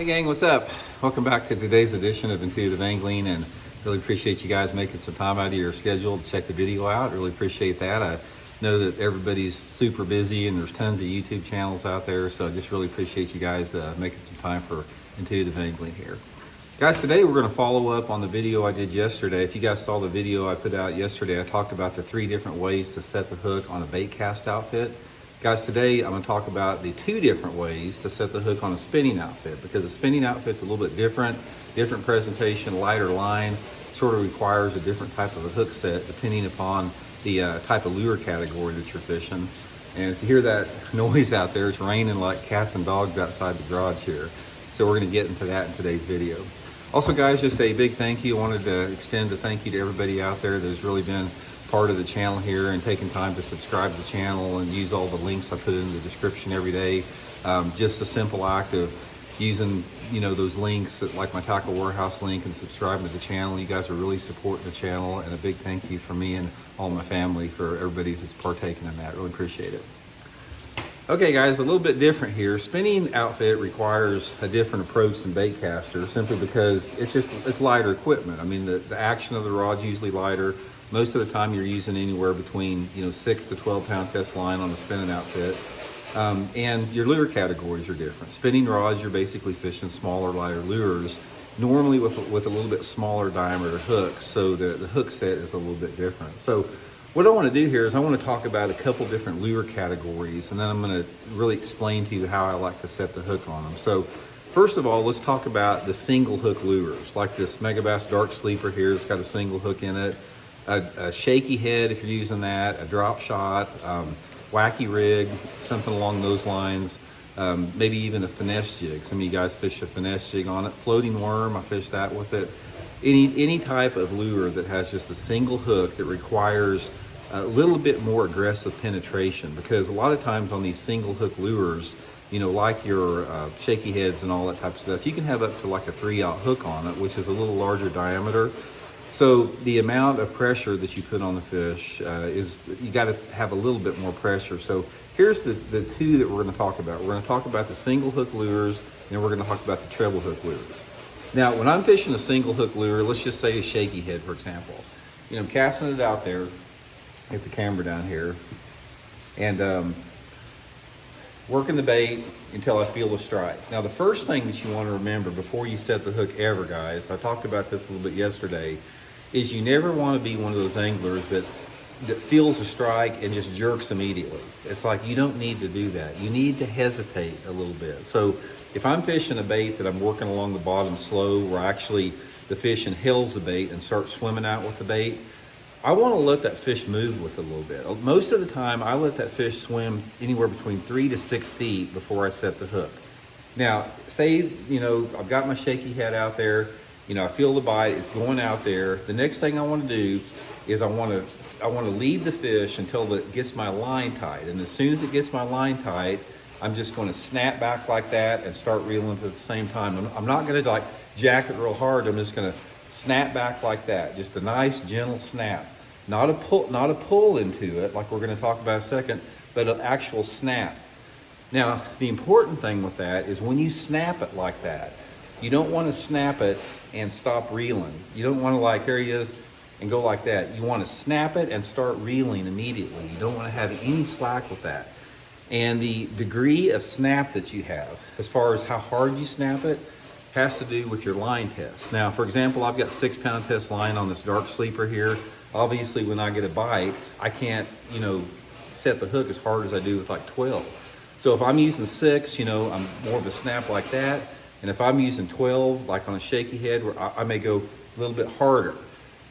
Hey gang, what's up? Welcome back to today's edition of Intuitive Angling, and really appreciate you guys making some time out of your schedule to check the video out. Really appreciate that. I know that everybody's super busy and there's tons of YouTube channels out there, so I just really appreciate you guys making some time for Intuitive Angling here. Guys, today we're going to follow up on the video I did yesterday. If you guys saw the video I put out yesterday, I talked about the 3 different ways to set the hook on a bait cast outfit. Guys, today I'm going to talk about the 2 different ways to set the hook on a spinning outfit, because the spinning outfit's a little bit different presentation, lighter line, sort of requires a different type of a hook set depending upon the type of lure category that you're fishing. And if you hear that noise out there, it's raining like cats and dogs outside the garage here. So we're going to get into that in today's video. Also guys, just a big thank you. I wanted to extend a thank you to everybody out there that's really been part of the channel here and taking time to subscribe to the channel and use all the links I put in the description every day. Just a simple act of using, those links like my Tackle Warehouse link and subscribing to the channel. You guys are really supporting the channel, and a big thank you from me and all my family for everybody that's partaking in that. Really appreciate it. Okay guys, a little bit different here. Spinning outfit requires a different approach than bait caster, simply because it's lighter equipment. I mean, the action of the rod's usually lighter. Most of the time you're using anywhere between 6 to 12 pound test line on a spinning outfit. And your lure categories are different. Spinning rods, you're basically fishing smaller, lighter lures, normally with a little bit smaller diameter hook, so the hook set is a little bit different. So what I want to do here is I want to talk about a couple different lure categories, and then I'm going to really explain to you how I like to set the hook on them. So first of all, let's talk about the single hook lures, like this Megabass Dark Sleeper here. It's got a single hook in it. A shaky head if you're using that, a drop shot, wacky rig, something along those lines, maybe even a finesse jig. Some of you guys fish a finesse jig on it. Floating worm, I fish that with it. Any type of lure that has just a single hook that requires a little bit more aggressive penetration, because a lot of times on these single hook lures, like your shaky heads and all that type of stuff, you can have up to like a 3/0 hook on it, which is a little larger diameter. So the amount of pressure that you put on the fish you got to have a little bit more pressure. So here's the 2 that we're going to talk about. We're going to talk about the single hook lures, and then we're going to talk about the treble hook lures. Now, when I'm fishing a single hook lure, let's just say a shaky head, for example. I'm casting it out there, get the camera down here, and working the bait until I feel a strike. Now, the first thing that you want to remember before you set the hook ever, guys, I talked about this a little bit yesterday, is you never want to be one of those anglers that feels a strike and just jerks immediately. It's like, you don't need to do that. You need to hesitate a little bit. So if I'm fishing a bait that I'm working along the bottom slow, where actually the fish inhales the bait and starts swimming out with the bait, I want to let that fish move with it a little bit. Most of the time, I let that fish swim anywhere between 3 to 6 feet before I set the hook. Now, say, I've got my shaky head out there, I feel the bite, it's going out there. The next thing I want to do is I want to lead the fish until it gets my line tight. And as soon as it gets my line tight, I'm just going to snap back like that and start reeling at the same time. I'm not going to jack it real hard. I'm just going to snap back like that. Just a nice, gentle snap. Not a pull into it like we're going to talk about in a second, but an actual snap. Now, the important thing with that is when you snap it like that, you don't want to snap it and stop reeling. You don't want to there he is, and go like that. You want to snap it and start reeling immediately. You don't want to have any slack with that. And the degree of snap that you have, as far as how hard you snap it, has to do with your line test. Now, for example, I've got 6 pound test line on this Dark Sleeper here. Obviously, when I get a bite, I can't, set the hook as hard as I do with 12. So if I'm using 6, I'm more of a snap like that. And if I'm using 12, like on a shaky head, where I may go a little bit harder.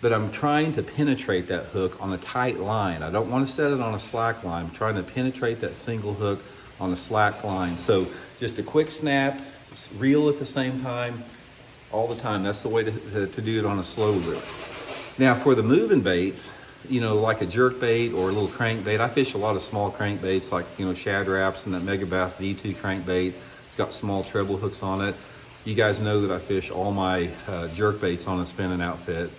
But I'm trying to penetrate that hook on a tight line. I don't want to set it on a slack line. I'm trying to penetrate that single hook on a slack line. So just a quick snap, reel at the same time, all the time. That's the way to do it on a slow lure. Now for the moving baits, like a jerk bait or a little crankbait. I fish a lot of small crankbaits like, Shad Raps and that Megabass Z2 crankbait. It's got small treble hooks on it. You guys know that I fish all my jerk baits on a spinning outfit.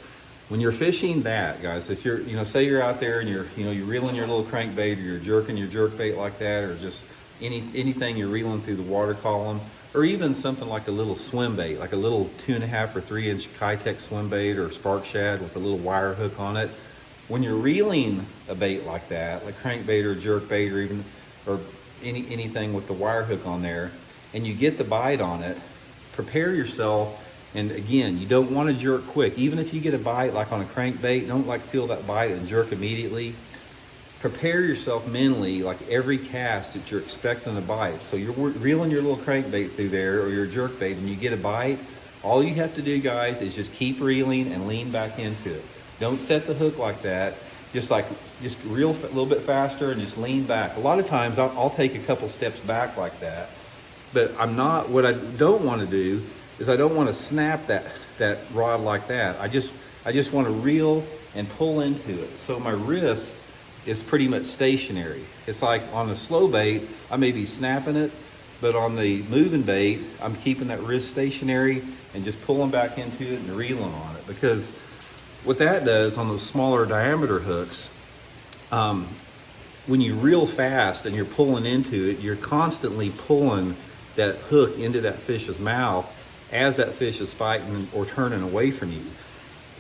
When you're fishing that, guys, if you're, say you're out there and you're reeling your little crankbait, or you're jerking your jerk bait like that, or just anything you're reeling through the water column, or even something like a little swim bait, like a little 2.5 or 3 inch Keitech swim bait or spark shad with a little wire hook on it. When you're reeling a bait like that, like crankbait or jerk bait or even or anything with the wire hook on there, and you get the bite on it, prepare yourself. And again, you don't want to jerk quick. Even if you get a bite like on a crankbait, don't like feel that bite and jerk immediately. Prepare yourself mentally, like every cast that you're expecting a bite. So you're reeling your little crankbait through there or your jerk bait and you get a bite. All you have to do, guys, is just keep reeling and lean back into it. Don't set the hook like that. Just reel a little bit faster and just lean back. A lot of times I'll take a couple steps back like that, but what I don't want to do is I don't want to snap that rod like that. I just want to reel and pull into it. So my wrist is pretty much stationary. It's like on the slow bait, I may be snapping it, but on the moving bait, I'm keeping that wrist stationary and just pulling back into it and reeling on it. Because what that does on those smaller diameter hooks, when you reel fast and you're pulling into it, you're constantly pulling that hook into that fish's mouth as that fish is fighting or turning away from you.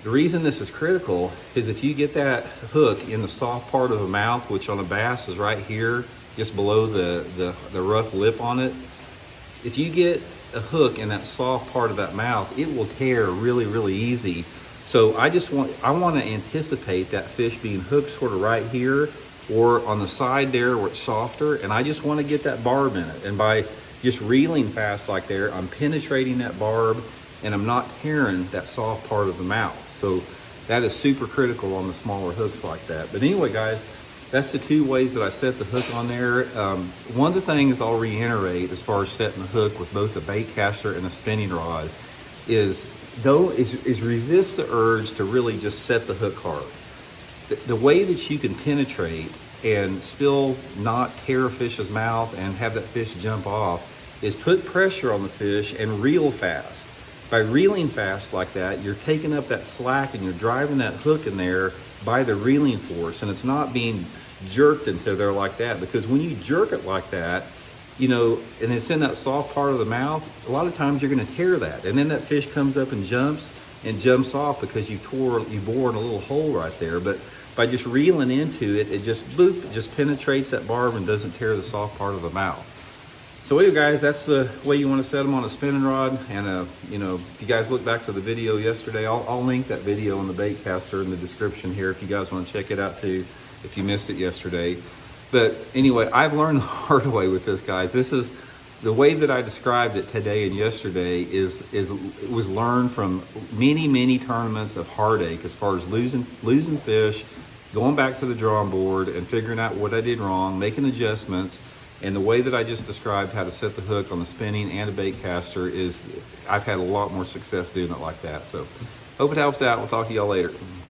The reason this is critical is if you get that hook in the soft part of the mouth, which on a bass is right here, just below the rough lip on it, if you get a hook in that soft part of that mouth, it will tear really, really easy. So I want to anticipate that fish being hooked sort of right here or on the side there where it's softer, and I just want to get that barb in it. And by just reeling fast like there, I'm penetrating that barb and I'm not tearing that soft part of the mouth. So that is super critical on the smaller hooks like that. But anyway, guys, that's the 2 ways that I set the hook on there. One of the things I'll reiterate as far as setting the hook with both a bait caster and a spinning rod is resist the urge to really just set the hook hard. The way that you can penetrate and still not tear a fish's mouth and have that fish jump off is put pressure on the fish and reel fast. By reeling fast like that, you're taking up that slack and you're driving that hook in there by the reeling force, and it's not being jerked into there like that. Because when you jerk it like that, and it's in that soft part of the mouth, a lot of times you're going to tear that, and then that fish comes up and jumps off because you bored a little hole right there. But by just reeling into it, it just penetrates that barb and doesn't tear the soft part of the mouth. So anyway, guys, that's the way you want to set them on a spinning rod. And if you guys look back to the video yesterday, I'll link that video on the bait caster in the description here if you guys want to check it out too, if you missed it yesterday. But anyway, I've learned the hard way with this, guys. This is the way that I described it today and yesterday was learned from many tournaments of heartache as far as losing fish, going back to the drawing board and figuring out what I did wrong, making adjustments. And the way that I just described how to set the hook on the spinning and a bait caster I've had a lot more success doing it like that. So hope it helps out. We'll talk to y'all later.